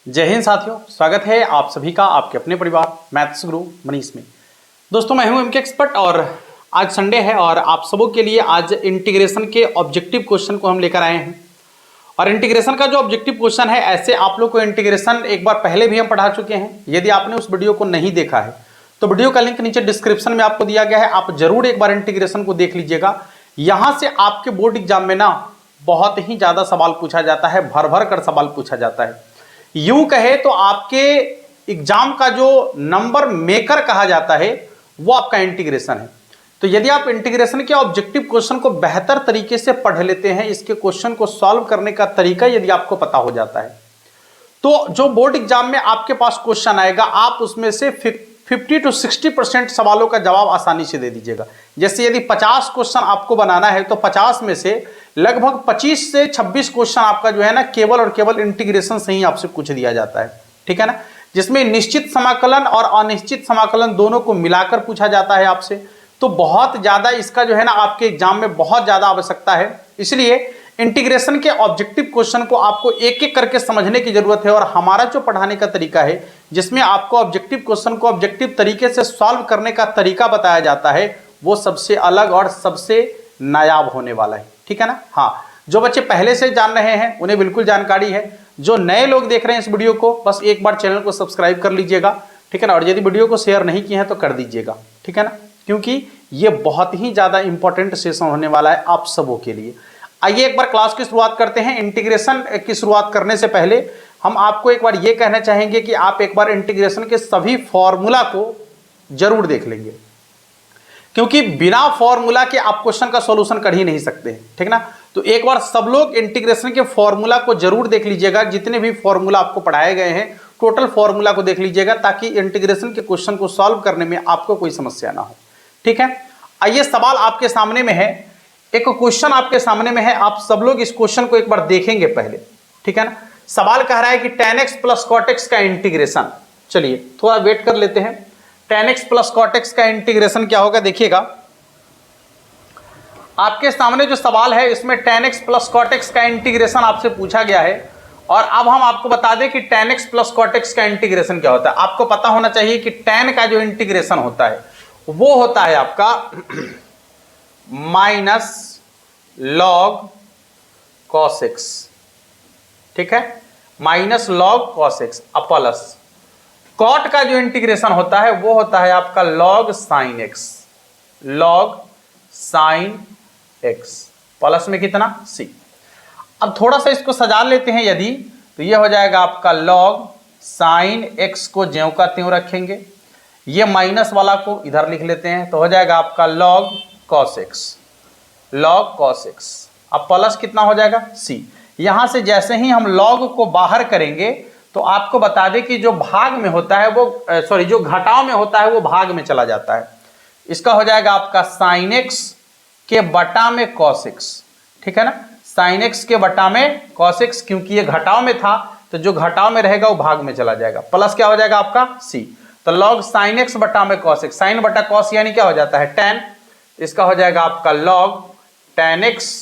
जय हिंद साथियों, स्वागत है आप सभी का आपके अपने परिवार मैथ्स गुरु मनीष में। दोस्तों मैं हूं एमके एक्सपर्ट और आज संडे है और आप सबों के लिए आज इंटीग्रेशन के ऑब्जेक्टिव क्वेश्चन को हम लेकर आए हैं। और इंटीग्रेशन का जो ऑब्जेक्टिव क्वेश्चन है, ऐसे आप लोग को इंटीग्रेशन एक बार पहले भी हम पढ़ा चुके हैं। यदि आपने उस वीडियो को नहीं देखा है तो वीडियो का लिंक नीचे डिस्क्रिप्शन में आपको दिया गया है, आप जरूर एक बार इंटीग्रेशन को देख लीजिएगा। यहां से आपके बोर्ड एग्जाम में ना बहुत ही ज्यादा सवाल पूछा जाता है, भर भर कर सवाल पूछा जाता है। यूं कहे तो आपके एग्जाम का जो नंबर मेकर कहा जाता है वो आपका इंटीग्रेशन है। तो यदि आप इंटीग्रेशन के ऑब्जेक्टिव क्वेश्चन को बेहतर तरीके से पढ़ लेते हैं, इसके क्वेश्चन को सॉल्व करने का तरीका यदि आपको पता हो जाता है, तो जो बोर्ड एग्जाम में आपके पास क्वेश्चन आएगा आप उसमें से 50 to 60% सवालों का जवाब आसानी से दे दीजिएगा। जैसे यदि 50 क्वेश्चन आपको बनाना है तो 50 में से लगभग 25 से 26 क्वेश्चन आपका जो है ना केवल और केवल इंटीग्रेशन से ही आपसे पूछ दिया जाता है, ठीक है ना, जिसमें निश्चित समाकलन और अनिश्चित समाकलन दोनों को मिलाकर पूछा जाता है आपसे। तो बहुत ज्यादा इसका जो है ना आपके एग्जाम में बहुत ज्यादा आवश्यकता है, इसलिए इंटीग्रेशन के ऑब्जेक्टिव क्वेश्चन को आपको एक एक करके समझने की जरूरत है। और हमारा जो पढ़ाने का तरीका है जिसमें आपको ऑब्जेक्टिव क्वेश्चन को ऑब्जेक्टिव तरीके से सॉल्व करने का तरीका बताया जाता है, वो सबसे अलग और सबसे नायाब होने वाला है, ठीक है ना। हाँ, जो बच्चे पहले से जान रहे हैं उन्हें बिल्कुल जानकारी है। जो नए लोग देख रहे हैं इस वीडियो को, बस एक बार चैनल को सब्सक्राइब कर लीजिएगा, ठीक है ना। और यदि वीडियो को शेयर नहीं किए हैं तो कर दीजिएगा, ठीक है ना, क्योंकि ये बहुत ही ज्यादा इंपॉर्टेंट सेशन होने वाला है आप सबों के लिए। आइए एक बार क्लास की शुरुआत करते हैं। इंटीग्रेशन की शुरुआत करने से पहले हम आपको एक बार ये कहना चाहेंगे कि आप एक बार इंटीग्रेशन के सभी फॉर्मूला को जरूर देख लेंगे, क्योंकि बिना फॉर्मूला के आप क्वेश्चन का सॉल्यूशन कर ही नहीं सकते, ठीक ना। तो एक बार सब लोग इंटीग्रेशन के फॉर्मूला को जरूर देख लीजिएगा। जितने भी फॉर्मूला आपको पढ़ाए गए हैं टोटल फॉर्मूला को देख लीजिएगा, ताकि इंटीग्रेशन के क्वेश्चन को सॉल्व करने में आपको कोई समस्या ना हो, ठीक है। आइए, सवाल आपके सामने में है, एक क्वेश्चन आपके सामने में है, आप सब लोग इस क्वेश्चन को एक बार देखेंगे पहले, ठीक है ना। सवाल कह रहा है कि tan x plus cot x का इंटीग्रेशन। चलिए थोड़ा वेट कर लेते हैं। tan x plus cot x का इंटीग्रेशन क्या होगा, देखिएगा आपके सामने जो सवाल है इसमें tan x plus cot x का इंटीग्रेशन आपसे पूछा गया है। और अब हम आपको बता दें कि tan x plus cot x का इंटीग्रेशन क्या होता है। आपको पता होना चाहिए कि tan का जो इंटीग्रेशन होता है वो होता है आपका माइनस log cos x, ठीक है, माइनस log cos x अब प्लस cot का जो इंटीग्रेशन होता है वो होता है आपका log sin x, log sin x plus में कितना c। अब थोड़ा सा इसको सजा लेते हैं यदि, तो ये हो जाएगा आपका log sin x को ज्यों का त्यों रखेंगे, ये माइनस वाला को इधर लिख लेते हैं, तो हो जाएगा आपका log cos x, log cos x अब प्लस कितना हो जाएगा c। यहां से जैसे ही हम log को बाहर करेंगे तो आपको बता दें कि जो भाग में होता है वो जो घटाव में होता है वो भाग में चला जाता है। इसका हो जाएगा आपका sin x के बटा में cos x, ठीक है ना, sin x के बटा में cos x, क्योंकि ये घटाव में था तो जो घटाव में रहेगा वो भाग में चला जाएगा। प्लस क्या हो जाएगा आपका c, तो log sin x बटा में cos x, sin बटा cos यानी क्या हो जाता है tan, इसका हो जाएगा आपका log tan x,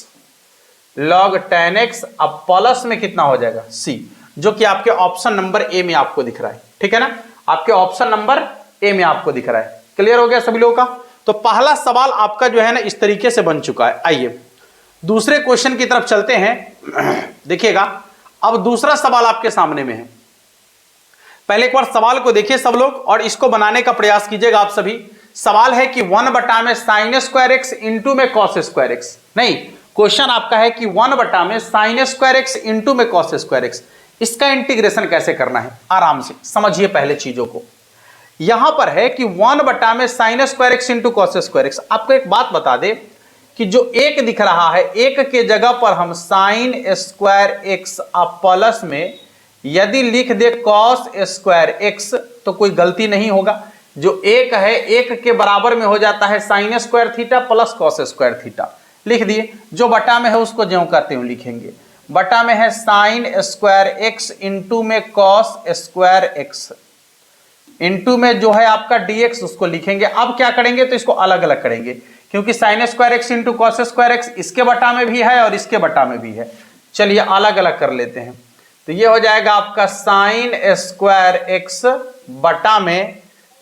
log tan x अब प्लस में कितना हो जाएगा c, जो कि आपके ऑप्शन नंबर ए में आपको दिख रहा है, ठीक है ना, आपके ऑप्शन नंबर ए में आपको दिख रहा है। क्लियर हो गया सभी लोगों का। तो पहला सवाल आपका जो है ना इस तरीके से बन चुका है। आइए दूसरे क्वेश्चन की तरफ चलते हैं। देखिएगा अब दूसरा सवाल आपके सामने में है। पहले एक बार सवाल को देखिए सब लोग और इसको बनाने का प्रयास कीजिएगा आप सभी। सवाल है कि 1 बटा में sin स्क्वायर x इंटू में cos स्क्वायर x, नहीं, क्वेश्चन आपका है कि 1 बटा में sin स्क्वायर x इंटू में cos स्क्वायर x, इसका इंटीग्रेशन कैसे करना है। आराम से समझिए पहले चीजों को। यहां पर है कि 1 बटा में sin square x into cos square x। आपको एक बात बता दे कि जो एक दिख रहा है, एक के जगह पर हम sin स्क्वायर x अब प्लस में यदि लिख दे cos स्क्वायर x तो कोई गलती नहीं होगा। जो एक है एक के बराबर में हो जाता है sin square theta plus cos square theta, लिख दिए। जो बटा में है उसको ज्यों का त्यों लिखेंगे। बटा में है sin स्क्वायर x इंटू में cos स्क्वायर x, इंटू में जो है आपका dx उसको लिखेंगे। अब क्या करेंगे तो इसको अलग अलग करेंगे, क्योंकि sin square x into cos square x इसके बटा में भी है और इसके बटा में भी है। चलिए अलग अलग कर लेते हैं। तो ये हो जाएगा आपका साइन स्क्वायर एक्स बटा में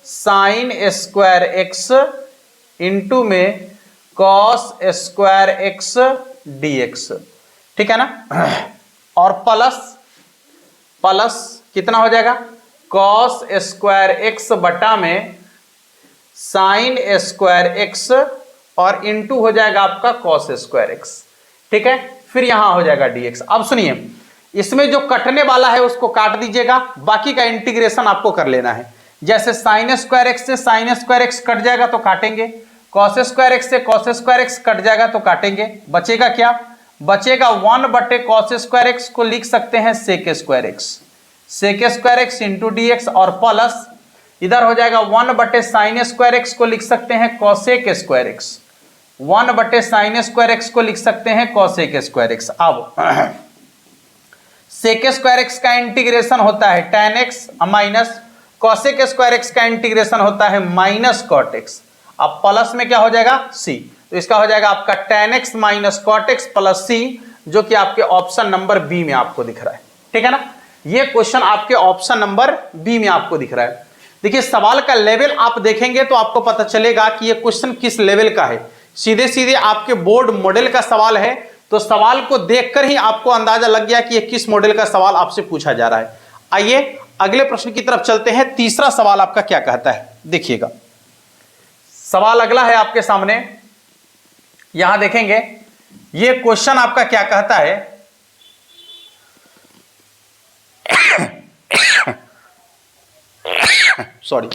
साइन स्क्वायर एक्स इंटू में कॉस स्क्वायर एक्स dx, ठीक है ना। और प्लस कितना हो जाएगा, कॉस स्क्वायर एक्स बटा में साइन स्क्वायर एक्स और इंटू हो जाएगा आपका कॉस स्क्वायर एक्स, ठीक है। फिर यहां हो जाएगा dx। अब सुनिए, इसमें जो कटने वाला है उसको काट दीजिएगा, बाकी का इंटीग्रेशन आपको कर लेना है। जैसे साइन स्क्वायर एक्स से साइन स्क्वायर एक्स कट जाएगा तो काटेंगे, कॉस स्क्वायर एक्स से कॉस स्क्वायर एक्स कट जाएगा तो काटेंगे, बचेगा क्या, बचेगा 1 बटे कॉस स्क्वायर एक्स को लिख सकते हैं sec square x into dx, और प्लस इधर हो जाएगा 1 बटे साइन स्क्वायर एक्स को लिख सकते हैं कॉसेक स्क्वायर एक्स, 1 बटे साइन स्क्वायर एक्स को लिख सकते हैं कॉसेक स्क्वायर एक्स। अब सेक स्क्वायर एक्स का इंटीग्रेशन होता है tan x minus cosec square x का इंटीग्रेशन होता है माइनस कॉट एक्स। अब प्लस में क्या हो जाएगा c, तो इसका हो जाएगा आपका tan x minus cot x plus c, जो कि आपके ऑप्शन नंबर बी में आपको दिख रहा है, ठीक है ना। ये क्वेश्चन आपके ऑप्शन नंबर बी में आपको दिख रहा है। देखिए सवाल का लेवल आप देखेंगे तो आपको पता चलेगा कि ये क्वेश्चन किस लेवल का है। सीधे सीधे आपके बोर्ड मॉडल का सवाल है, तो सवाल को देखकर ही आपको अंदाजा लग गया कि ये किस मॉडल का सवाल आपसे पूछा जा रहा है। आइए अगले प्रश्न की तरफ चलते हैं। तीसरा सवाल आपका क्या कहता है, देखिएगा। सवाल अगला है आपके सामने, यहां देखेंगे ये क्वेश्चन आपका क्या कहता है। सॉरी,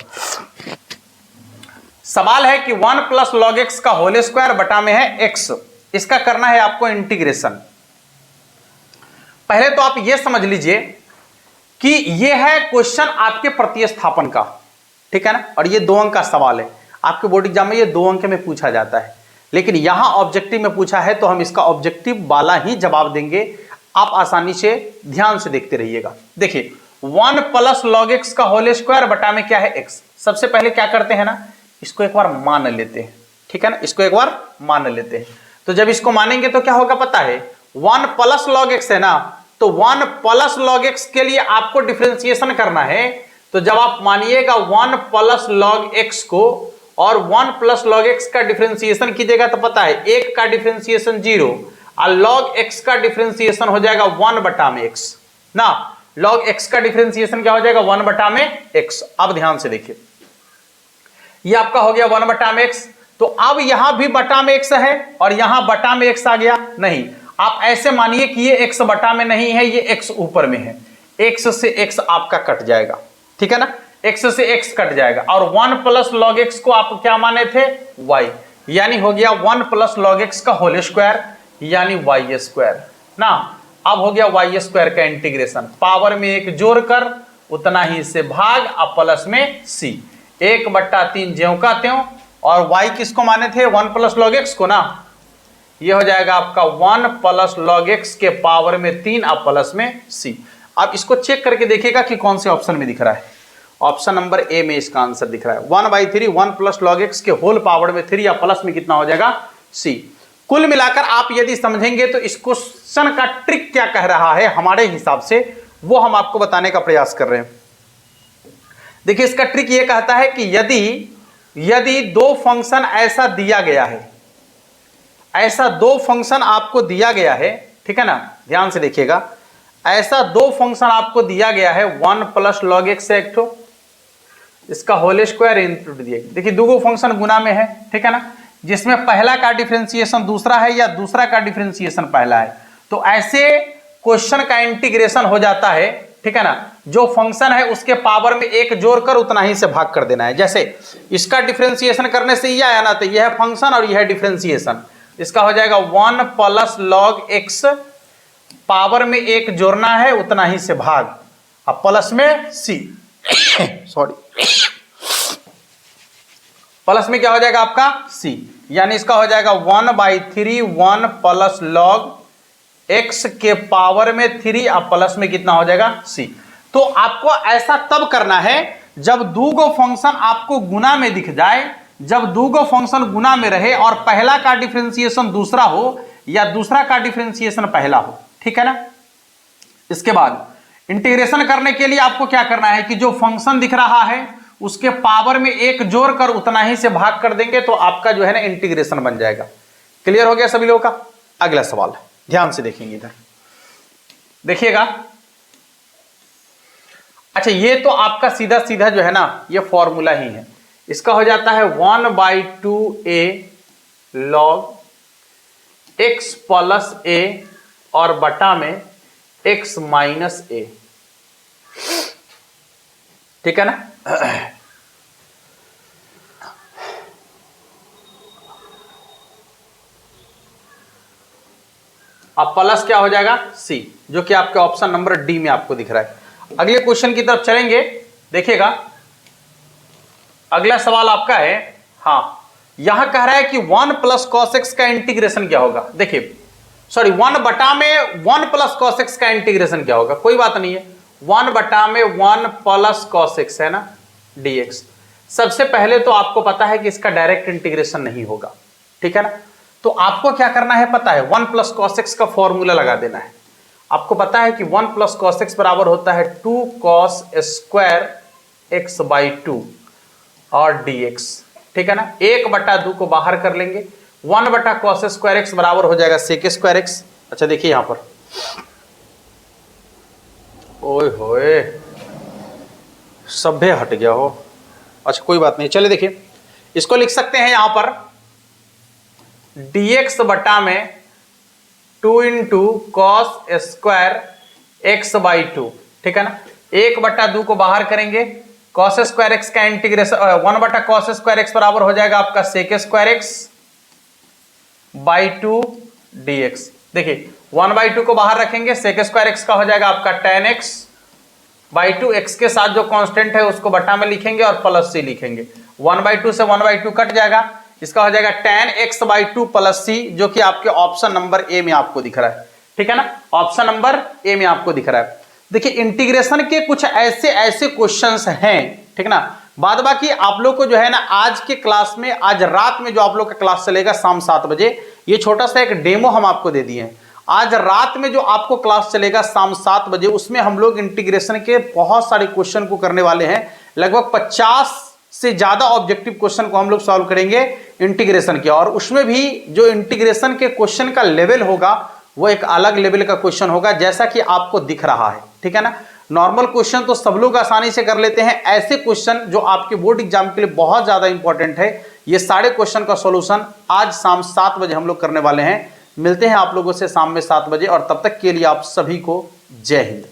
सवाल है कि 1 प्लस लॉग एक्स का होल स्क्वायर बटा में है एक्स, इसका करना है आपको इंटीग्रेशन। पहले तो आप यह समझ लीजिए कि यह है क्वेश्चन आपके प्रतिस्थापन का, ठीक है ना, और ये 2 अंक का सवाल है। आपके बोर्ड एग्जाम में ये 2 अंक में पूछा जाता है, लेकिन यहां ऑब्जेक्टिव में पूछा है तो हम इसका ऑब्जेक्टिव वाला ही जवाब देंगे। आप आसानी से ध्यान से देखते रहिएगा। देखिए 1 प्लस लॉग एक्स का होल स्क्वायर बटा में क्या है एक्स। सबसे पहले क्या करते हैं ना, इसको एक बार मान लेते हैं, ठीक है ना, इसको एक बार मान लेते हैं। तो जब इसको मानेंगे तो क्या होगा पता है, 1 प्लस लॉग एक्स है ना, तो 1 प्लस लॉग एक्स के लिए आपको डिफरेंशिएशन करना है। तो जब आप मानिएगा 1 प्लस लॉग एक्स को और 1 प्लस लॉग एक्स का डिफरेंशिएशन कीजिएगा तो पता है 1 का डिफरेंशिएशन 0 और लॉग एक्स का डिफरेंशिएशन हो जाएगा 1 बटा में एक्स ना। लॉग एक्स का डिफरेंशिएशन क्या हो जाएगा 1 बटा में एक्स। अब ध्यान से देखिए, ये आपका हो गया 1 बटा में एक्स। तो अब यहां भी बटा में एक्स है और यहां बटा में एक्स आ गया। नहीं, आप ऐसे मानिए कि ये एक्स बटा में नहीं है, ये एक्स ऊपर में है। एक्स से एक्स आपका कट जाएगा, ठीक है ना, एक्स से एक्स कट जाएगा। और 1 प्लस लॉग एक्स को आप क्या माने थे, वाई, यानी हो गया 1 प्लस लॉग एक्स का होल स्क्वायर यानी वाई स्क्वायर ना। अब हो गया वाई स्क्वायर का इंटीग्रेशन, पावर में 1 जोड़कर उतना ही से भाग, अब प्लस में सी, 1/3 ज्यों का त्यों। और y किसको माने थे, 1 प्लस लॉग एक्स को ना। ये हो जाएगा आपका 1 प्लस लॉग एक्स के पावर में 3 अब प्लस में c। अब इसको चेक करके देखिएगा कि कौन से ऑप्शन में दिख रहा है। ऑप्शन नंबर ए में इसका आंसर दिख रहा है 1/3, 1 प्लस लॉग एक्स के होल पावर में 3 या प्लस में कितना हो जाएगा c। कुल मिलाकर आप यदि समझेंगे तो इस क्वेश्चन का ट्रिक क्या कह रहा है हमारे हिसाब से, वो हम आपको बताने का प्रयास कर रहे हैं। देखिए इसका ट्रिक ये कहता है कि यदि 2 फंक्शन ऐसा दिया गया है, ऐसा 2 फंक्शन आपको दिया गया है, ठीक है ना, ध्यान से देखिएगा, ऐसा 2 फंक्शन आपको दिया गया है 1 प्लस लॉग एक्स एक ठो, इसका होल स्क्वायर इंटू दिया। देखिए 2 फंक्शन गुना में है, ठीक है ना, जिसमें पहला का डिफरेंशिएशन दूसरा है या दूसरा का डिफरेंशिएशन पहला है। तो ऐसे क्वेश्चन का इंटीग्रेशन हो जाता है, ठीक है ना, जो फंक्शन है उसके पावर में 1 जोड़कर उतना ही से भाग कर देना है। जैसे इसका डिफरेंशिएशन करने से यह आया ना, तो यह है फंक्शन और यह है डिफरेंशिएशन। इसका हो जाएगा 1 प्लस लॉग एक्स, पावर में 1 जोड़ना है उतना ही से भाग, अब प्लस में सी सॉरी, प्लस में क्या हो जाएगा आपका c, यानी इसका हो जाएगा 1/3 1 प्लस लॉग x के पावर में 3 अब प्लस में कितना हो जाएगा c। तो आपको ऐसा तब करना है जब 2 फंक्शन आपको गुना में दिख जाए, जब 2 फंक्शन गुना में रहे और पहला का डिफरेंशिएशन दूसरा हो या दूसरा का डिफरेंशिएशन पहला हो, ठीक है ना। इसके बाद इंटीग्रेशन करने के लिए आपको क्या करना है कि जो फंक्शन दिख रहा है उसके पावर में एक जोड़कर उतना ही से भाग कर देंगे तो आपका जो है ना इंटीग्रेशन बन जाएगा। क्लियर हो गया सभी लोगों का? अगला सवाल ध्यान से देखेंगे, इधर देखिएगा। अच्छा, ये तो आपका सीधा सीधा जो है ना ये फॉर्मूला ही है। इसका हो जाता है 1/2a log x plus a और बटा में x माइनस a। ठीक है ना? अब प्लस क्या हो जाएगा c, जो कि आपके ऑप्शन नंबर डी में आपको दिख रहा है। अगले क्वेश्चन की तरफ चलेंगे, देखिएगा। अगला सवाल आपका है, हाँ, यहां कह रहा है कि 1 प्लस कॉस एक्स का इंटीग्रेशन क्या होगा। देखिए, सॉरी 1 बटा में 1 प्लस कॉस एक्स का इंटीग्रेशन क्या होगा। कोई बात नहीं है, 1 बटा में 1 प्लस कॉस एक्स है ना dx। सबसे पहले तो आपको पता है कि इसका डायरेक्ट इंटीग्रेशन नहीं होगा, ठीक है ना। तो आपको क्या करना है पता है, 1 प्लस कॉस एक्स का फॉर्मूला लगा देना है। आपको पता है कि 1 प्लस कॉस एक्स बराबर होता है 2 कॉस स्क्वायर एक्स बाई 2 और dx, ठीक है ना। 1/2 को बाहर कर लेंगे, 1 बटा कॉस स्क्वायर एक्स बराबर हो जाएगा सेक स्क्वायर एक्स। अच्छा देखिए यहां पर, ओए होए सभ्य हट गया हो। अच्छा कोई बात नहीं, चलिए देखिए, इसको लिख सकते हैं यहां पर dx बटा में 2 into cos square x by 2, ठीक है ना। 1/2 को बाहर करेंगे, कॉस स्क्वायर एक्स का इंटीग्रेशन 1 बटा कॉस स्क्वायर एक्स बराबर हो जाएगा आपका sec square x by 2 dx। देखिए 1/2 को बाहर रखेंगे, सेक स्क्वायर एक्स का हो जाएगा आपका tan x बाई 2, एक्स के साथ जो कांस्टेंट है उसको बटा में लिखेंगे और प्लस c लिखेंगे। 1/2 से 1/2 कट जाएगा, इसका हो जाएगा tan x by 2 plus c, जो कि आपके ऑप्शन नंबर ए में आपको दिख रहा है, ठीक है ना। ऑप्शन नंबर ए में आपको दिख रहा है। देखिए इंटीग्रेशन के कुछ ऐसे क्वेश्चंस हैं, ठीक ना। बाद बाकी आप लोग को जो है ना आज के क्लास में, आज रात में जो आप लोग का क्लास चलेगा शाम 7 बजे, ये छोटा सा एक डेमो हम आपको दे दिए हैं। आज रात में जो आपको क्लास चलेगा शाम 7 बजे, उसमें हम लोग इंटीग्रेशन के बहुत सारे क्वेश्चन को करने वाले हैं। लगभग 50 से ज्यादा ऑब्जेक्टिव क्वेश्चन को हम लोग सॉल्व करेंगे इंटीग्रेशन के, और उसमें भी जो इंटीग्रेशन के क्वेश्चन का लेवल होगा वो एक अलग लेवल का क्वेश्चन होगा, जैसा कि आपको दिख रहा है, ठीक है ना। नॉर्मल क्वेश्चन तो सब लोग आसानी से कर लेते हैं, ऐसे क्वेश्चन जो आपके बोर्ड एग्जाम के लिए बहुत ज्यादा इंपॉर्टेंट है, ये सारे क्वेश्चन का सॉल्यूशन आज शाम 7 बजे हम लोग करने वाले हैं। मिलते हैं आप लोगों से शाम में 7 बजे, और तब तक के लिए आप सभी को जय हिंद।